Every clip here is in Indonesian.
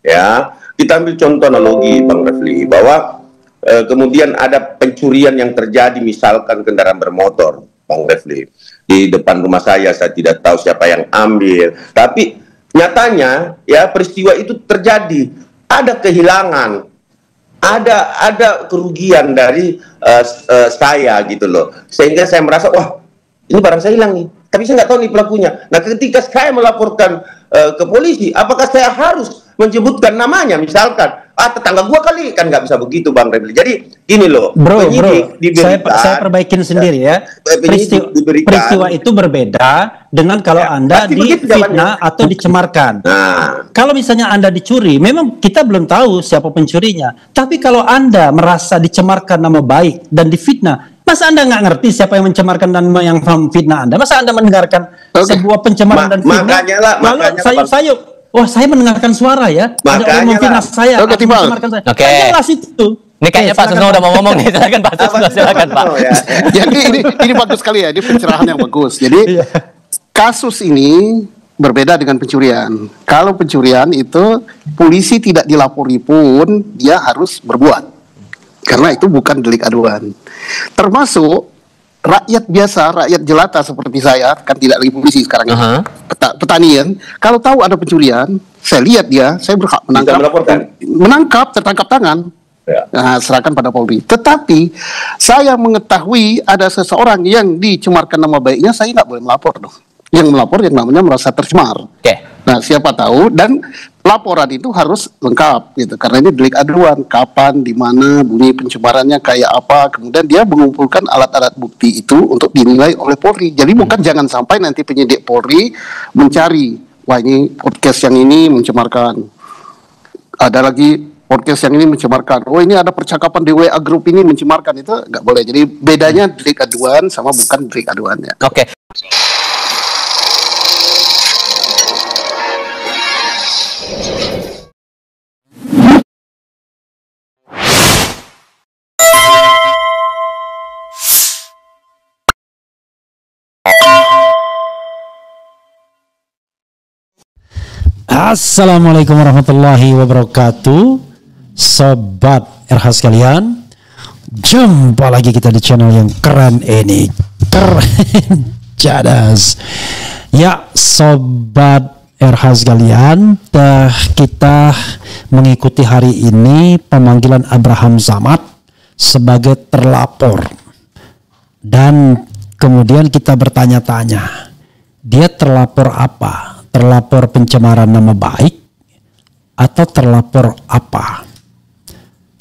Ya, kita ambil contoh analogi Bang Refli bahwa kemudian ada pencurian yang terjadi, misalkan kendaraan bermotor, Bang Refli, di depan rumah saya tidak tahu siapa yang ambil, tapi nyatanya ya peristiwa itu terjadi, ada kehilangan, ada kerugian dari saya gitu loh, sehingga saya merasa wah ini barang saya hilang nih, tapi saya nggak tahu nih pelakunya. Nah, ketika saya melaporkan ke polisi, apakah saya harus menyebutkan namanya? Misalkan, tetangga gua kali, kan nggak bisa begitu, Bang Refli. Jadi gini loh, penyidik diberikan, saya perbaikin sendiri ya. Peristiwa itu berbeda dengan kalau Anda difitnah atau dicemarkan. Nah, kalau misalnya Anda dicuri, memang kita belum tahu siapa pencurinya. Tapi kalau Anda merasa dicemarkan nama baik dan difitnah, masa Anda nggak ngerti siapa yang mencemarkan dan yang fitnah Anda? Masa Anda mendengarkan sebuah pencemaran dan fitnah? Saya mendengarkan suara ya. Ada orang memfitnah saya. Mencemarkan saya. Jelas itu. Ini kayaknya Pak Susno udah mau ngomong nih. Silakan Pak Susno, silakan Pak. Jadi ini bagus sekali ya. Ini pencerahan yang bagus. Jadi kasus ini berbeda dengan pencurian. Kalau pencurian itu polisi tidak dilapori pun dia harus berbuat. Karena itu bukan delik aduan. Termasuk rakyat biasa, rakyat jelata seperti saya, kan tidak lagi polisi sekarang ini, petani kan, kalau tahu ada pencurian, saya lihat dia, saya berhak menangkap, tertangkap tangan, serahkan pada Polri. Tetapi saya mengetahui ada seseorang yang dicemarkan nama baiknya, saya nggak boleh melapor dong. Yang melapor yang namanya merasa tercemar. Nah, siapa tahu, dan laporan itu harus lengkap gitu, karena ini delik aduan, kapan, di mana, bunyi pencemarannya kayak apa, kemudian dia mengumpulkan alat-alat bukti itu untuk dinilai oleh Polri. Jadi bukan jangan sampai nanti penyidik Polri mencari, wah ini podcast yang ini mencemarkan, ada lagi podcast yang ini mencemarkan, oh ini ada percakapan di WA grup ini mencemarkan, itu nggak boleh. Jadi bedanya delik aduan sama bukan delik aduannya. Assalamualaikum warahmatullahi wabarakatuh, sobat RH sekalian. Jumpa lagi kita di channel yang keren ini, keren jadas. Ya, sobat RH sekalian, kita mengikuti hari ini pemanggilan Abraham Samad sebagai terlapor. Dan kemudian kita bertanya-tanya, dia terlapor apa? Terlapor pencemaran nama baik atau terlapor apa?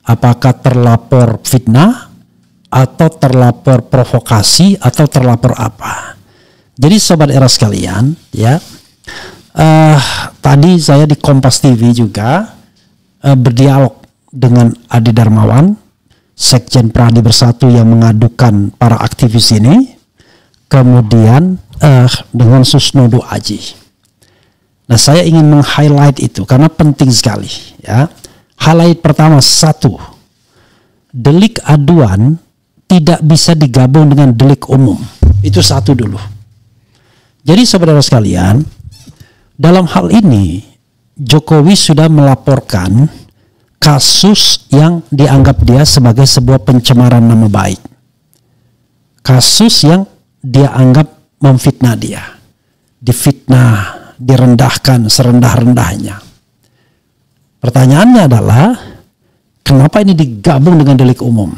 Apakah terlapor fitnah atau terlapor provokasi atau terlapor apa? Jadi sobat era sekalian ya, tadi saya di Kompas TV juga berdialog dengan Adi Darmawan, Sekjen Pradi Bersatu yang mengadukan para aktivis ini, kemudian dengan Susnodo Aji. Nah, saya ingin meng-highlight itu karena penting sekali ya. Highlight pertama, satu, delik aduan tidak bisa digabung dengan delik umum. Itu satu dulu. Jadi saudara sekalian, dalam hal ini Jokowi sudah melaporkan kasus yang dianggap dia sebagai sebuah pencemaran nama baik. Kasus yang dia anggap memfitnah dia. Difitnah, direndahkan serendah-rendahnya. Pertanyaannya adalah, kenapa ini digabung dengan delik umum?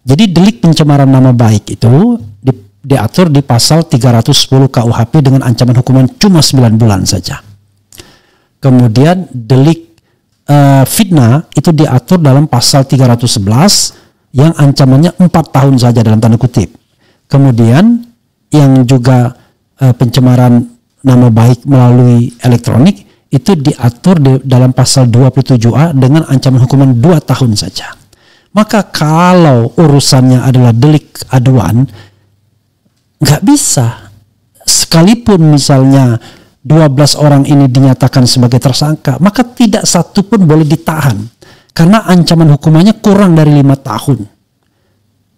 Jadi delik pencemaran nama baik itu diatur di pasal 310 KUHP dengan ancaman hukuman cuma 9 bulan saja. Kemudian delik fitnah itu diatur dalam pasal 311 yang ancamannya 4 tahun saja dalam tanda kutip. Kemudian yang juga pencemaran nama baik melalui elektronik itu diatur dalam pasal 27A dengan ancaman hukuman 2 tahun saja. Maka kalau urusannya adalah delik aduan, nggak bisa. Sekalipun misalnya 12 orang ini dinyatakan sebagai tersangka, maka tidak satu pun boleh ditahan. Karena ancaman hukumannya kurang dari 5 tahun.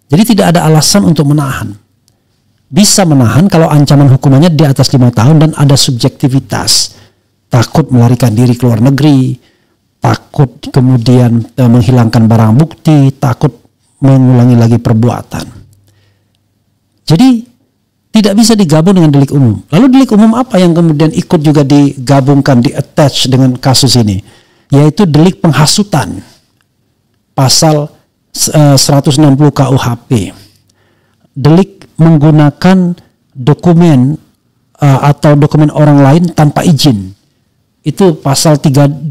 Jadi tidak ada alasan untuk menahan. Bisa menahan kalau ancaman hukumannya di atas 5 tahun dan ada subjektivitas. Takut melarikan diri ke luar negeri, takut kemudian menghilangkan barang bukti, takut mengulangi lagi perbuatan. Jadi tidak bisa digabung dengan delik umum. Lalu delik umum apa yang kemudian ikut juga digabungkan, di-attach dengan kasus ini? Yaitu delik penghasutan. Pasal 160 KUHP. Delik menggunakan dokumen atau dokumen orang lain tanpa izin. Itu pasal 32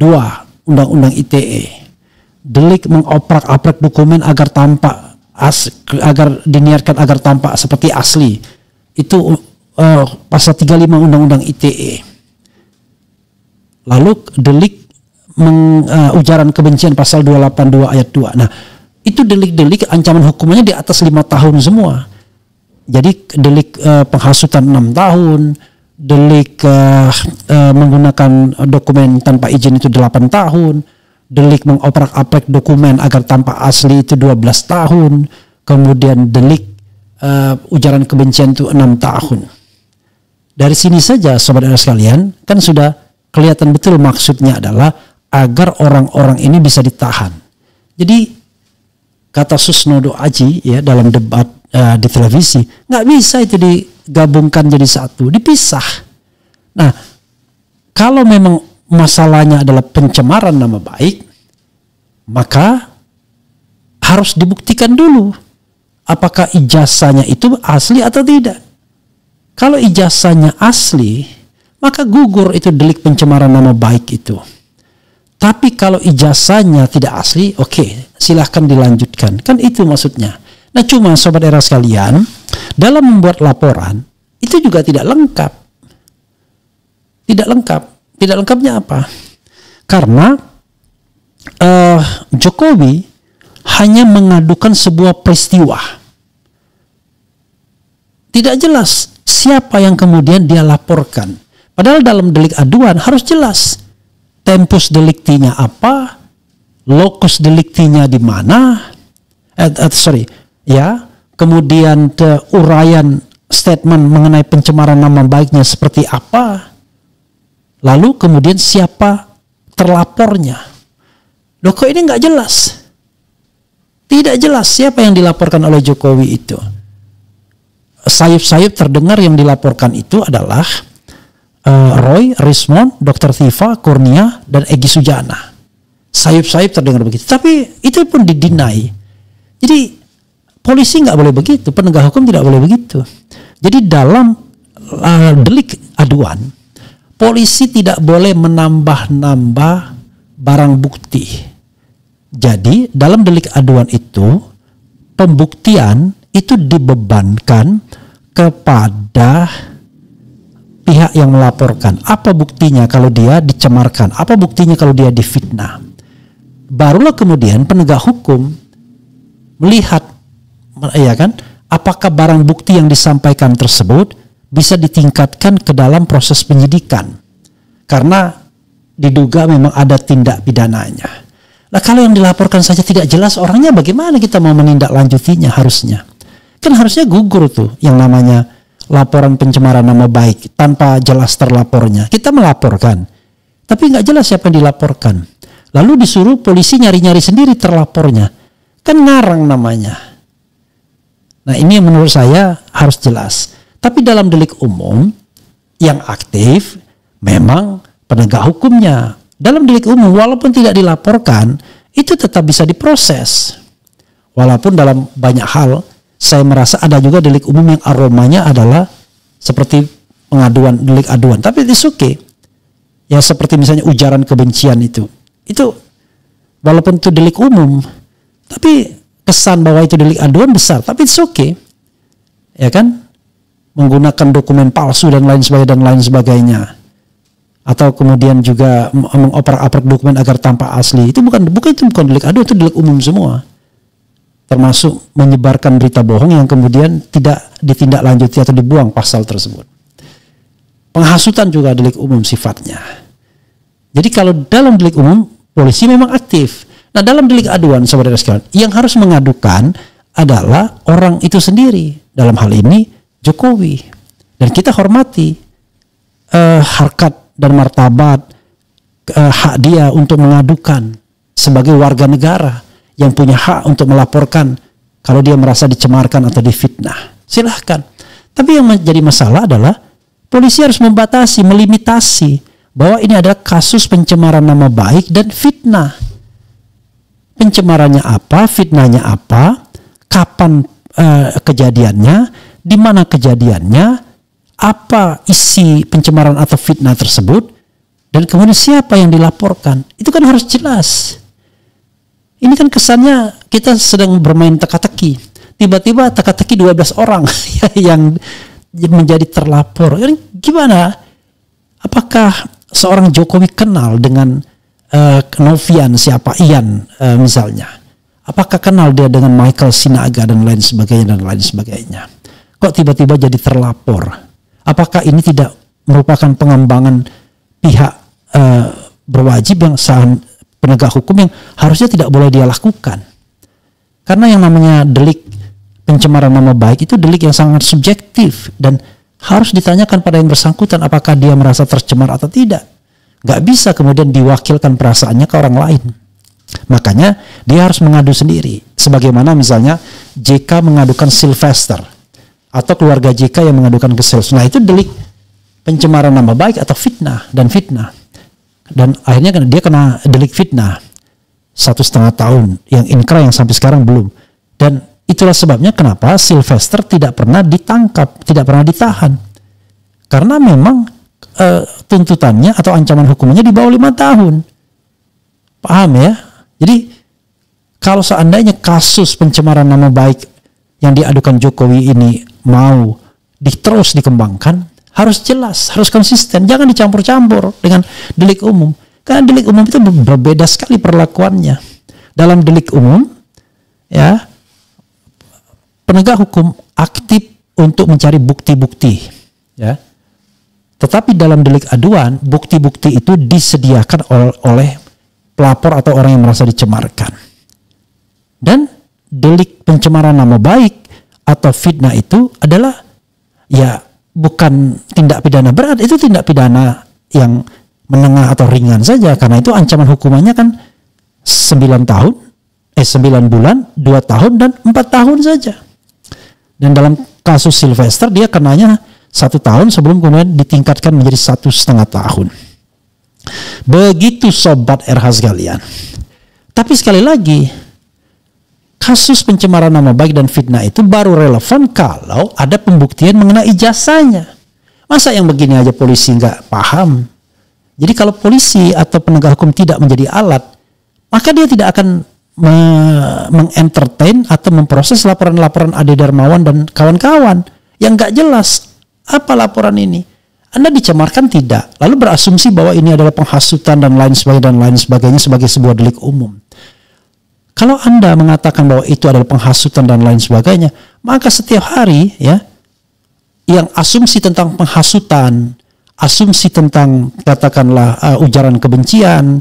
Undang-Undang ITE. Delik mengoprak-aprak dokumen agar diniatkan agar tampak seperti asli. Itu pasal 35 Undang-Undang ITE. Lalu delik ujaran kebencian pasal 282 ayat 2. Nah, itu delik-delik ancaman hukumannya di atas 5 tahun semua. Jadi delik penghasutan 6 tahun, delik menggunakan dokumen tanpa izin itu 8 tahun, delik mengoprak-aprak dokumen agar tampak asli itu 12 tahun, kemudian delik ujaran kebencian itu 6 tahun. Dari sini saja saudara sekalian, kan sudah kelihatan betul maksudnya adalah agar orang-orang ini bisa ditahan. Jadi kata Susnodo Aji ya dalam debat di televisi, nggak bisa itu digabungkan jadi satu, dipisah. Nah, kalau memang masalahnya adalah pencemaran nama baik, maka harus dibuktikan dulu apakah ijazahnya itu asli atau tidak. Kalau ijazahnya asli, maka gugur itu delik pencemaran nama baik itu. Tapi kalau ijazahnya tidak asli, oke, silahkan dilanjutkan. Kan itu maksudnya. Nah, cuma sobat era sekalian, dalam membuat laporan itu juga tidak lengkap. Tidak lengkap. Tidak lengkapnya apa? Karena Jokowi hanya mengadukan sebuah peristiwa. Tidak jelas siapa yang kemudian dia laporkan. Padahal dalam delik aduan harus jelas tempus deliktinya apa, locus deliktinya di mana, kemudian uraian statement mengenai pencemaran nama baiknya seperti apa, lalu kemudian siapa terlapornya. Loh, kok ini nggak jelas? Tidak jelas siapa yang dilaporkan oleh Jokowi itu. Sayup-sayup terdengar yang dilaporkan itu adalah Roy, Rismond, Dr. Tifa, Kurnia, dan Egy Sujana. Sayup-sayup terdengar begitu. Tapi itu pun didinai. Jadi polisi nggak boleh begitu, penegak hukum tidak boleh begitu. Jadi dalam delik aduan, polisi tidak boleh menambah-nambah barang bukti. Jadi dalam delik aduan itu, pembuktian itu dibebankan kepada pihak yang melaporkan. Apa buktinya kalau dia dicemarkan? Apa buktinya kalau dia difitnah? Barulah kemudian penegak hukum melihat, ya kan, apakah barang bukti yang disampaikan tersebut bisa ditingkatkan ke dalam proses penyidikan. Karena diduga memang ada tindak pidananya. Nah, kalau yang dilaporkan saja tidak jelas orangnya, bagaimana kita mau menindaklanjutinya harusnya? Kan harusnya gugur tuh yang namanya laporan pencemaran nama baik tanpa jelas terlapornya. Kita melaporkan, tapi nggak jelas siapa yang dilaporkan. Lalu disuruh polisi nyari-nyari sendiri terlapornya. Kan ngarang namanya. Nah, ini yang menurut saya harus jelas. Tapi dalam delik umum yang aktif memang penegak hukumnya. Dalam delik umum walaupun tidak dilaporkan itu tetap bisa diproses. Walaupun dalam banyak hal saya merasa ada juga delik umum yang aromanya adalah seperti pengaduan, delik aduan. Tapi itu oke. Ya seperti misalnya ujaran kebencian itu. Itu walaupun itu delik umum, tapi kesan bahwa itu delik aduan besar. Tapi itu oke. Ya kan? Menggunakan dokumen palsu dan lain sebagainya. Atau kemudian juga mengoprak-aprak dokumen agar tampak asli. Itu bukan delik aduan, itu delik umum semua. Termasuk menyebarkan berita bohong yang kemudian tidak ditindaklanjuti atau dibuang pasal tersebut. Penghasutan juga delik umum sifatnya. Jadi kalau dalam delik umum polisi memang aktif. Nah, dalam delik aduan saudara sekalian, yang harus mengadukan adalah orang itu sendiri. Dalam hal ini Jokowi. Dan kita hormati harkat dan martabat hak dia untuk mengadukan sebagai warga negara yang punya hak untuk melaporkan kalau dia merasa dicemarkan atau difitnah. Silahkan. Tapi yang menjadi masalah adalah polisi harus membatasi, melimitasi bahwa ini adalah kasus pencemaran nama baik dan fitnah. Pencemarannya apa, fitnahnya apa, kapan kejadiannya, di mana kejadiannya, apa isi pencemaran atau fitnah tersebut, dan kemudian siapa yang dilaporkan. Itu kan harus jelas. Ini kan kesannya kita sedang bermain teka-teki. Tiba-tiba teka-teki 12 orang yang menjadi terlapor. Gimana? Apakah seorang Jokowi kenal dengan Novian siapa? Ian misalnya. Apakah kenal dia dengan Michael Sinaga dan lain sebagainya? Kok tiba-tiba jadi terlapor? Apakah ini tidak merupakan pengembangan pihak berwajib yang penegak hukum yang harusnya tidak boleh dia lakukan? Karena yang namanya delik pencemaran nama baik itu delik yang sangat subjektif dan harus ditanyakan pada yang bersangkutan apakah dia merasa tercemar atau tidak. Gak bisa kemudian diwakilkan perasaannya ke orang lain. Makanya dia harus mengadu sendiri. Sebagaimana misalnya JK mengadukan Sylvester atau keluarga JK yang mengadukan ke Sylvester. Nah itu delik pencemaran nama baik atau fitnah. Dan akhirnya dia kena delik fitnah 1,5 tahun yang inkrah yang sampai sekarang belum. Dan itulah sebabnya kenapa Sylvester tidak pernah ditangkap, tidak pernah ditahan. Karena memang tuntutannya atau ancaman hukumannya di bawah 5 tahun. Paham ya? Jadi kalau seandainya kasus pencemaran nama baik yang diadukan Jokowi ini mau terus dikembangkan, harus jelas, harus konsisten, jangan dicampur-campur dengan delik umum. Karena delik umum itu berbeda sekali perlakuannya. Dalam delik umum, ya, penegak hukum aktif untuk mencari bukti-bukti, ya. Tetapi dalam delik aduan, bukti-bukti itu disediakan oleh pelapor atau orang yang merasa dicemarkan. Dan delik pencemaran nama baik atau fitnah itu adalah ya bukan tindak pidana berat, itu tindak pidana yang menengah atau ringan saja, karena itu ancaman hukumannya kan 9 bulan, 2 tahun dan 4 tahun saja. Dan dalam kasus Sylvester dia kenanya 1 tahun sebelum kemudian ditingkatkan menjadi 1,5 tahun. Begitu sobat RH sekalian. Tapi sekali lagi, kasus pencemaran nama baik dan fitnah itu baru relevan kalau ada pembuktian mengenai ijazahnya. Masa yang begini aja polisi nggak paham? Jadi kalau polisi atau penegak hukum tidak menjadi alat, maka dia tidak akan mengentertain atau memproses laporan-laporan Ade Darmawan dan kawan-kawan yang nggak jelas. Apa laporan ini? Anda dicemarkan tidak, lalu berasumsi bahwa ini adalah penghasutan dan lain sebagainya sebagai sebuah delik umum. Kalau Anda mengatakan bahwa itu adalah penghasutan dan lain sebagainya, maka setiap hari ya, yang asumsi tentang penghasutan, asumsi tentang katakanlah ujaran kebencian,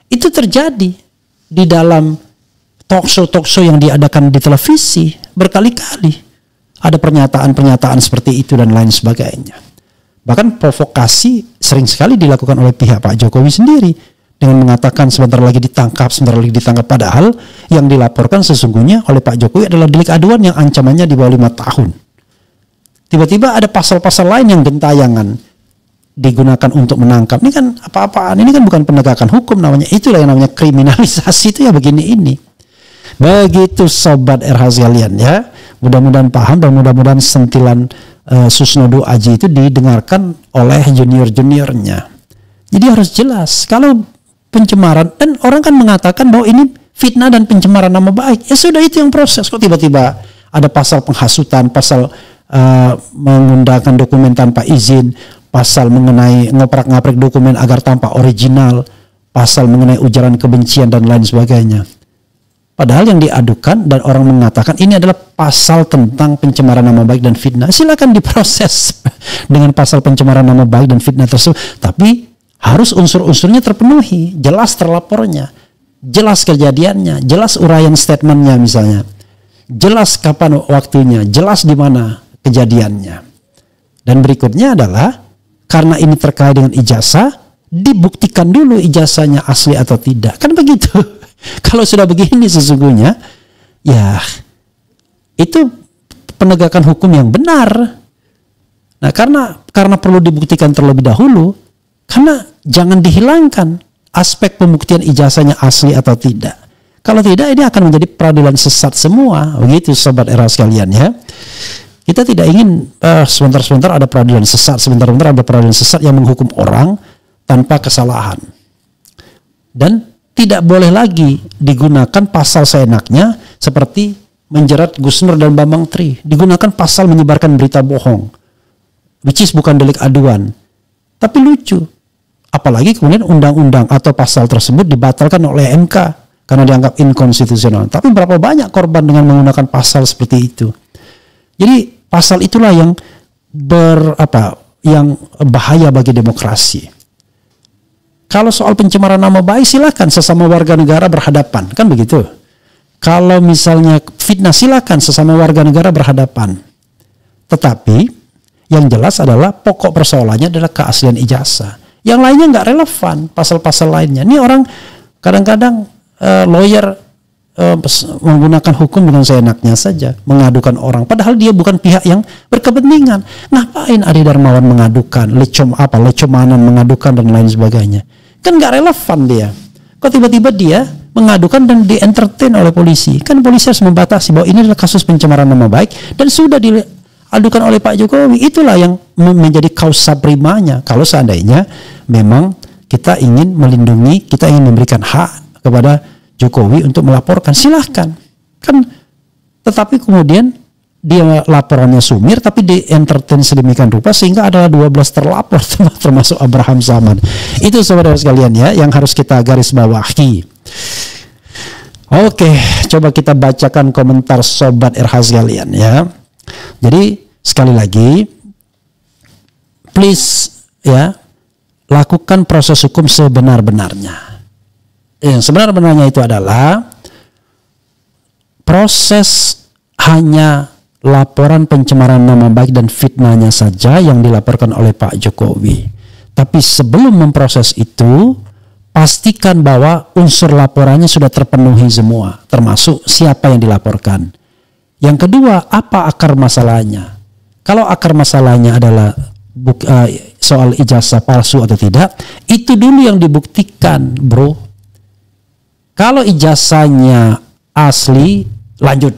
itu terjadi di dalam talk show yang diadakan di televisi berkali-kali. Ada pernyataan-pernyataan seperti itu dan lain sebagainya. Bahkan provokasi sering sekali dilakukan oleh pihak Pak Jokowi sendiri dengan mengatakan sebentar lagi ditangkap. Padahal yang dilaporkan sesungguhnya oleh Pak Jokowi adalah delik aduan yang ancamannya di bawah 5 tahun. Tiba-tiba ada pasal-pasal lain yang gentayangan digunakan untuk menangkap. Ini kan apa-apaan? Ini kan bukan penegakan hukum namanya. Itulah yang namanya kriminalisasi, itu ya begini ini. Begitu sobat RH sekalian ya. Mudah-mudahan paham dan mudah-mudahan sentilan Susnodo Aji itu didengarkan oleh junior-juniornya. Jadi harus jelas kalau pencemaran, dan orang kan mengatakan bahwa ini fitnah dan pencemaran nama baik. Ya sudah, itu yang proses. Kok tiba-tiba ada pasal penghasutan, pasal menggunakan dokumen tanpa izin, pasal mengenai ngoprak-ngaprik dokumen agar tampak original, pasal mengenai ujaran kebencian dan lain sebagainya. Padahal yang diadukan dan orang mengatakan ini adalah pasal tentang pencemaran nama baik dan fitnah. Silakan diproses dengan pasal pencemaran nama baik dan fitnah tersebut. Tapi harus unsur-unsurnya terpenuhi. Jelas terlapornya, jelas kejadiannya, jelas uraian statementnya misalnya. Jelas kapan waktunya, jelas di mana kejadiannya. Dan berikutnya adalah karena ini terkait dengan ijazah, dibuktikan dulu ijazahnya asli atau tidak. Kan begitu. Kalau sudah begini sesungguhnya, ya itu penegakan hukum yang benar. Nah, karena perlu dibuktikan terlebih dahulu, karena jangan dihilangkan aspek pembuktian ijazahnya asli atau tidak. Kalau tidak, ini akan menjadi peradilan sesat semua. Begitu sobat era sekalian ya. Kita tidak ingin sebentar-sebentar ada peradilan sesat, sebentar-sebentar ada peradilan sesat yang menghukum orang tanpa kesalahan. Dan tidak boleh lagi digunakan pasal seenaknya seperti menjerat Gus Nur dan Bambang Tri. Digunakan pasal menyebarkan berita bohong, which is bukan delik aduan. Tapi lucu. Apalagi kemudian undang-undang atau pasal tersebut dibatalkan oleh MK karena dianggap inkonstitusional. Tapi berapa banyak korban dengan menggunakan pasal seperti itu. Jadi pasal itulah yang yang bahaya bagi demokrasi. Kalau soal pencemaran nama baik, silakan sesama warga negara berhadapan, kan begitu. Kalau misalnya fitnah, silakan sesama warga negara berhadapan. Tetapi yang jelas adalah pokok persoalannya adalah keaslian ijazah. Yang lainnya nggak relevan, pasal-pasal lainnya. Ini orang kadang-kadang lawyer menggunakan hukum dengan seenaknya saja, mengadukan orang, padahal dia bukan pihak yang berkepentingan. Ngapain Adi Darmawan mengadukan, lecomanan mengadukan dan lain sebagainya? Kan nggak relevan dia. Kok tiba-tiba dia mengadukan dan di-entertain oleh polisi? Kan polisi harus membatasi bahwa ini adalah kasus pencemaran nama baik dan sudah diadukan oleh Pak Jokowi. Itulah yang menjadi kausa primanya. Kalau seandainya memang kita ingin melindungi, kita ingin memberikan hak kepada Jokowi untuk melaporkan, silahkan. Kan, tetapi kemudian dia laporannya sumir, tapi di entertain sedemikian rupa sehingga ada 12 terlapor termasuk Abraham Samad. Itu saudara sekalian ya yang harus kita garis bawahi. Oke, coba kita bacakan komentar sobat RH sekalian ya. Jadi sekali lagi, please ya, lakukan proses hukum sebenar-benarnya. Yang sebenar-benarnya itu adalah proses hanya laporan pencemaran nama baik dan fitnahnya saja yang dilaporkan oleh Pak Jokowi. Tapi sebelum memproses itu, pastikan bahwa unsur laporannya sudah terpenuhi semua, termasuk siapa yang dilaporkan. Yang kedua, apa akar masalahnya? Kalau akar masalahnya adalah soal ijazah palsu atau tidak, itu dulu yang dibuktikan, bro. Kalau ijazahnya asli, lanjut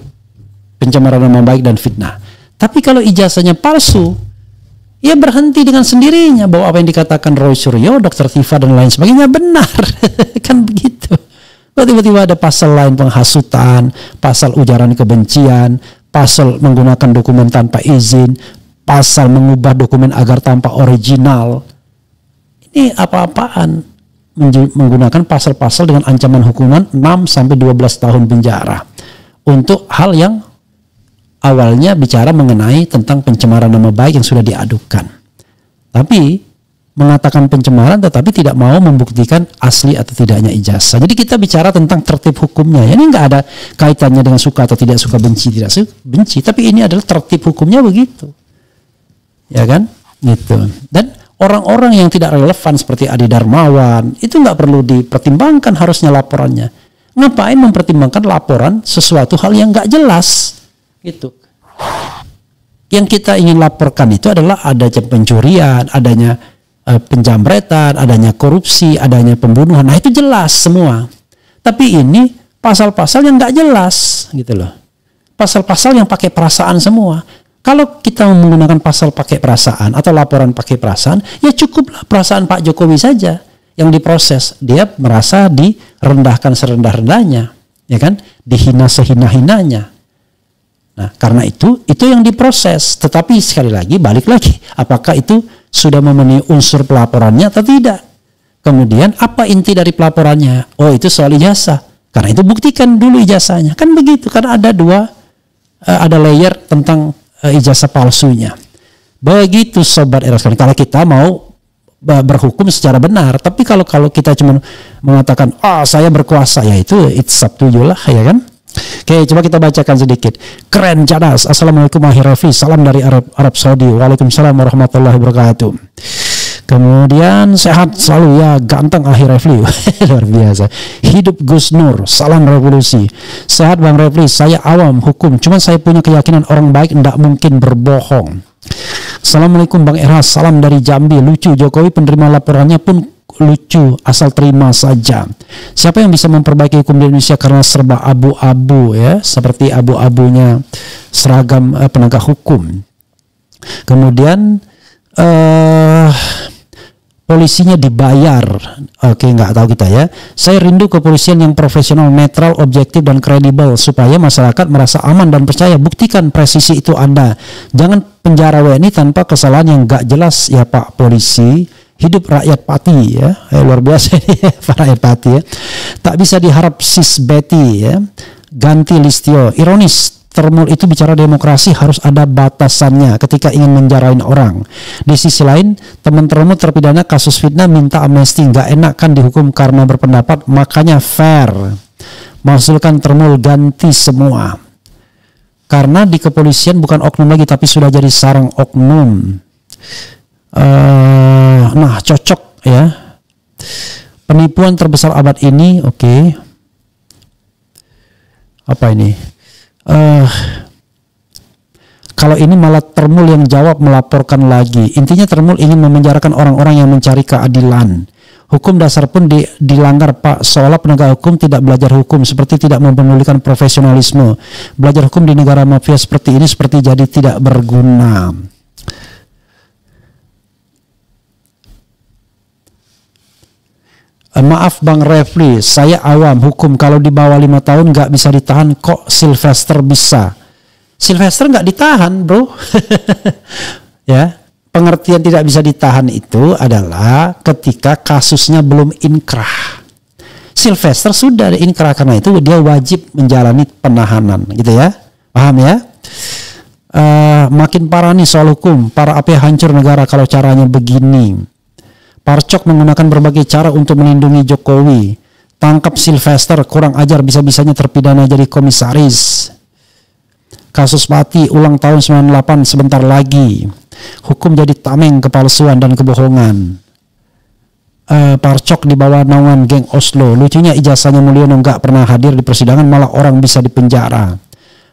pencemaran nama baik dan fitnah. Tapi kalau ijazahnya palsu, ya berhenti dengan sendirinya bahwa apa yang dikatakan Roy Suryo, Dr. Tifa dan lain sebagainya benar. Kan begitu. Kalau tiba-tiba ada pasal lain penghasutan, pasal ujaran kebencian, pasal menggunakan dokumen tanpa izin, pasal mengubah dokumen agar tampak original. Ini apa-apaan? Menggunakan pasal-pasal dengan ancaman hukuman 6-12 tahun penjara untuk hal yang awalnya bicara mengenai tentang pencemaran nama baik yang sudah diadukan. Tapi mengatakan pencemaran tetapi tidak mau membuktikan asli atau tidaknya ijazah. Jadi kita bicara tentang tertib hukumnya. Ini nggak ada kaitannya dengan suka atau tidak suka, benci tidak suka, benci. Tapi ini adalah tertib hukumnya begitu. Ya kan? Gitu. Dan orang-orang yang tidak relevan seperti Adi Darmawan itu nggak perlu dipertimbangkan harusnya laporannya. Ngapain mempertimbangkan laporan sesuatu hal yang nggak jelas gitu. Yang kita ingin laporkan itu adalah adanya pencurian, adanya penjamretan, adanya korupsi, adanya pembunuhan. Nah itu jelas semua. Tapi ini pasal-pasal yang nggak jelas gitu loh. Pasal-pasal yang pakai perasaan semua. Kalau kita menggunakan pasal pakai perasaan atau laporan pakai perasaan, ya cukuplah perasaan Pak Jokowi saja yang diproses. Dia merasa direndahkan serendah-rendahnya, ya kan? Dihina sehina-hinanya. Nah, karena itu yang diproses. Tetapi sekali lagi, balik lagi, apakah itu sudah memenuhi unsur pelaporannya atau tidak? Kemudian apa inti dari pelaporannya? Oh, itu soal ijazah. Karena itu buktikan dulu ijazahnya. Kan begitu, karena ada ada layer tentang ijazah palsunya. Begitu sobat era sekalian. Kalau kita mau berhukum secara benar, tapi kalau kita cuma mengatakan saya berkuasa, ya itu it's up to you lah, ya kan? Oke, coba kita bacakan sedikit. Keren cadas. Assalamualaikum warahmatullahi wabarakatuh. Salam dari Arab Saudi. Waalaikumsalam warahmatullahi wabarakatuh. Kemudian sehat selalu ya, ganteng Akhir Refli. Luar biasa. Hidup Gus Nur, salam revolusi. Sehat Bang Refli, saya awam hukum, cuman saya punya keyakinan orang baik tidak mungkin berbohong. Assalamualaikum Bang Erhas, salam dari Jambi. Lucu, Jokowi penerima laporannya pun lucu, asal terima saja. Siapa yang bisa memperbaiki hukum di Indonesia karena serba abu-abu ya, seperti abu-abunya seragam penegak hukum. Kemudian polisinya dibayar. Oke, nggak tahu kita ya. Saya rindu kepolisian yang profesional, netral, objektif dan kredibel supaya masyarakat merasa aman dan percaya. Buktikan presisi itu Anda. Jangan penjara WNI tanpa kesalahan yang nggak jelas ya Pak Polisi. Hidup rakyat Pati ya. Luar biasa ini Pak rakyat Pati ya. Tak bisa diharap sis Betty ya. Ganti Listio. Ironis, Termul itu bicara demokrasi harus ada batasannya ketika ingin menjarain orang. Di sisi lain, teman Termul terpidana kasus fitnah minta amnesti, nggak enak kan dihukum karena berpendapat, makanya fair. Maksudkan Termul ganti semua. Karena di kepolisian bukan oknum lagi tapi sudah jadi sarang oknum. Nah, cocok ya. Penipuan terbesar abad ini, oke. Apa ini? Kalau ini malah Termul yang jawab melaporkan lagi. Intinya Termul ingin memenjarakan orang-orang yang mencari keadilan. Hukum dasar pun dilanggar Pak. Seolah penegak hukum tidak belajar hukum, seperti tidak mempedulikan profesionalisme. Belajar hukum di negara mafia seperti ini seperti jadi tidak berguna. Maaf Bang Refli, saya awam hukum, kalau di bawah 5 tahun nggak bisa ditahan, kok Sylvester bisa? Sylvester nggak ditahan bro. Ya, pengertian tidak bisa ditahan itu adalah ketika kasusnya belum inkrah. Sylvester sudah inkrah, karena itu dia wajib menjalani penahanan, gitu ya, paham ya? Makin parah nih soal hukum, para AP hancur negara kalau caranya begini. Parcok menggunakan berbagai cara untuk melindungi Jokowi. Tangkap Sylvester, kurang ajar, bisa-bisanya terpidana jadi komisaris. Kasus Pati ulang tahun 98 sebentar lagi. Hukum jadi tameng kepalsuan dan kebohongan. Parcok di bawah naungan geng Oslo. Lucunya ijazahnya Mulyono nggak pernah hadir di persidangan, malah orang bisa dipenjara.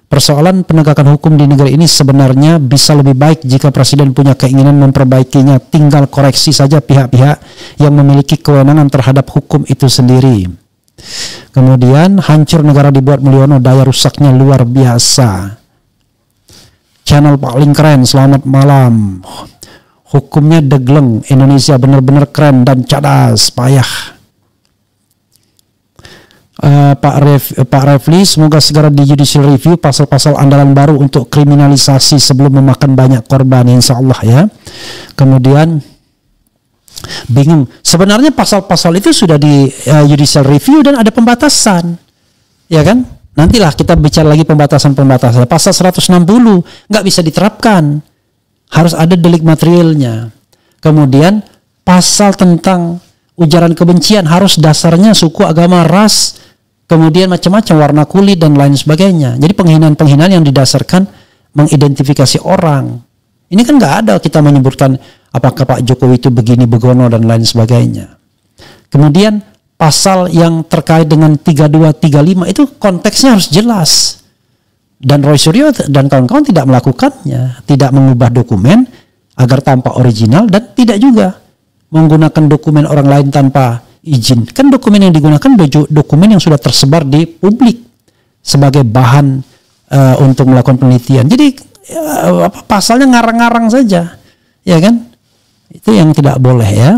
Persoalan penegakan hukum di negeri ini sebenarnya bisa lebih baik jika Presiden punya keinginan memperbaikinya. Tinggal koreksi saja pihak-pihak yang memiliki kewenangan terhadap hukum itu sendiri. Kemudian hancur negara dibuat Mulyono, daya rusaknya luar biasa. Channel paling keren, selamat malam. Hukumnya degleng, Indonesia benar-benar keren dan cadas, payah. Pak Refli, semoga segera di judicial review pasal-pasal andalan baru untuk kriminalisasi sebelum memakan banyak korban, insya Allah ya. Kemudian bingung, sebenarnya pasal-pasal itu sudah di judicial review dan ada pembatasan, ya kan? Nantilah kita bicara lagi pembatasan-pembatasan. Pasal 160 nggak bisa diterapkan, harus ada delik materialnya. Kemudian pasal tentang ujaran kebencian harus dasarnya suku, agama, ras, kemudian macam-macam, warna kulit dan lain sebagainya. Jadi penghinaan-penghinaan yang didasarkan mengidentifikasi orang. Ini kan nggak ada kita menyebutkan apakah Pak Jokowi itu begini, begono dan lain sebagainya. Kemudian pasal yang terkait dengan 32, 35 itu konteksnya harus jelas. Dan Roy Suryo dan kawan-kawan tidak melakukannya, tidak mengubah dokumen agar tampak original dan tidak juga menggunakan dokumen orang lain tanpa izin. Kan dokumen yang digunakan dokumen yang sudah tersebar di publik sebagai bahan untuk melakukan penelitian. Jadi pasalnya ngarang-ngarang saja, ya kan? Itu yang tidak boleh ya.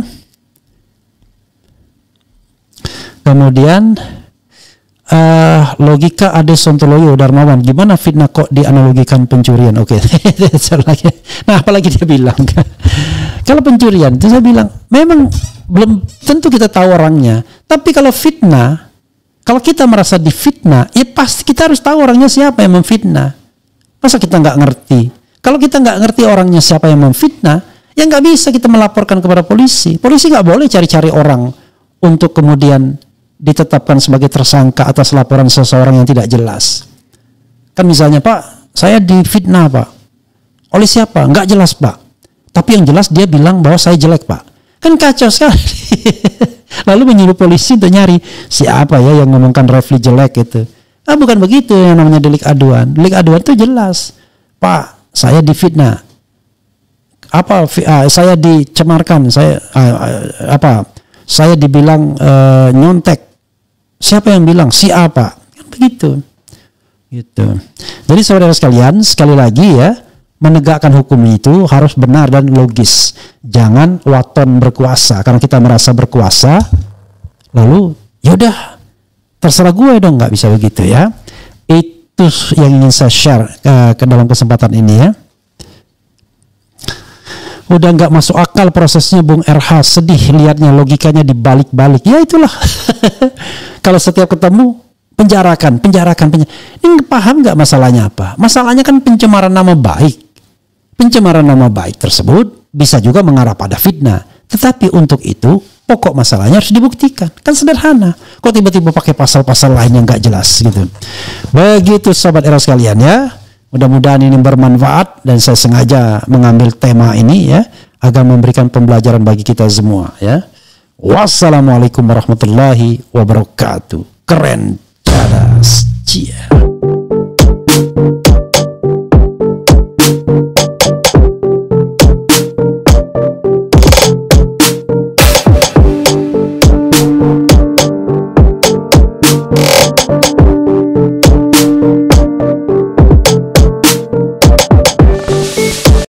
Kemudian logika Ade Sontoloyo Darmawan, gimana fitnah kok dianalogikan pencurian? Oke. Nah, apalagi dia bilang kalau pencurian itu saya bilang memang belum tentu kita tahu orangnya, tapi kalau fitnah, kalau kita merasa difitnah, ya pasti kita harus tahu orangnya siapa yang memfitnah. Masa kita nggak ngerti? Kalau kita nggak ngerti orangnya siapa yang memfitnah, ya nggak bisa kita melaporkan kepada polisi. Polisi nggak boleh cari-cari orang untuk kemudian ditetapkan sebagai tersangka atas laporan seseorang yang tidak jelas. Kan misalnya, Pak, saya difitnah Pak. Oleh siapa? Nggak jelas Pak. Tapi yang jelas dia bilang bahwa saya jelek Pak. Kan kacau sekali. Lalu menyuruh polisi untuk nyari siapa ya yang ngomongkan Refli jelek itu. Bukan begitu yang namanya delik aduan. Delik aduan itu jelas. Pak, saya difitnah. Saya dicemarkan, saya dibilang nyontek. Siapa yang bilang? Si apa? Kan begitu. Gitu. Jadi saudara sekalian, sekali lagi ya, menegakkan hukum itu harus benar dan logis. Jangan waton berkuasa karena kita merasa berkuasa, lalu yaudah terserah gue dong, nggak bisa begitu ya. Itu yang ingin saya share ke dalam kesempatan ini ya. Udah nggak masuk akal prosesnya Bung RH, sedih lihatnya, logikanya dibalik-balik. Ya itulah. Kalau setiap ketemu penjarakan. Ini paham nggak masalahnya apa? Masalahnya kan pencemaran nama baik. Pencemaran nama baik tersebut bisa juga mengarah pada fitnah. Tetapi untuk itu pokok masalahnya harus dibuktikan. Kan sederhana. Kok tiba-tiba pakai pasal-pasal lain yang nggak jelas gitu. Begitu sobat era sekalian ya. Mudah-mudahan ini bermanfaat dan saya sengaja mengambil tema ini ya agar memberikan pembelajaran bagi kita semua ya. Wassalamualaikum warahmatullahi wabarakatuh. Keren. Cia.